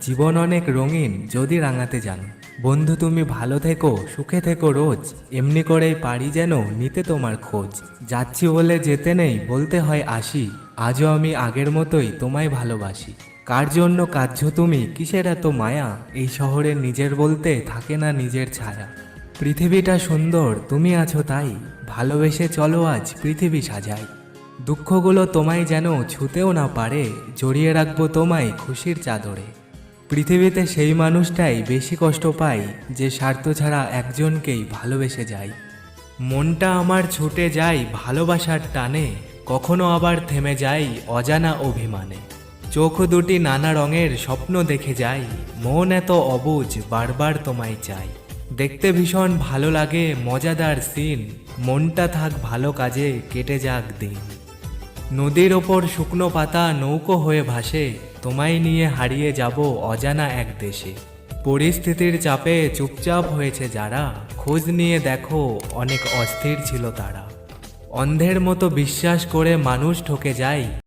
জীবন অনেক রঙিন যদি রাঙাতে জানো। বন্ধু তুমি ভালো থেকো, সুখে থেকো রোজ, এমনি করেই পারি যেন নিতে তোমার খোঁজ। যাচ্ছি বলে যেতে নেই, বলতে হয় আসি, আজও আমি আগের মতোই তোমায় ভালোবাসি। কার জন্য কাঁদছো তুমি, কিসের এত মায়া, এই শহরে নিজের বলতে থাকে না নিজের ছায়া। পৃথিবীটা সুন্দর তুমি আছো তাই, ভালোবেসে চলো আজ পৃথিবী সাজাই। দুঃখগুলো তোমায় যেন ছুঁতেও না পারে, জড়িয়ে রাখবো তোমায় খুশির চাদরে। পৃথিবীতে সেই মানুষটাই বেশি কষ্ট পায়, যে স্বার্থ ছাড়া একজনকেই ভালোবেসে যায়। মনটা আমার ছুটে যায় ভালোবাসার টানে, কখনো আবার থেমে যায় অজানা অভিমানে। চোখ দুটি নানা রঙের স্বপ্ন দেখে যাই, মন এত অবুঝ বারবার তোমায় চাই। দেখতে ভীষণ ভালো লাগে মজাদার সিন, মনটা থাক ভালো কাজে কেটে যাক দিন। নদীর ওপর শুকনো পাতা নৌকো হয়ে ভাসে, তোমায় নিয়ে হারিয়ে যাব অজানা এক দেশে। পরিস্থিতির চাপে চুপচাপ হয়েছে যারা, খোঁজ নিয়ে দেখো অনেক অস্থির ছিল তারা। অন্ধের মতো বিশ্বাস করে মানুষ ঠকে যায়,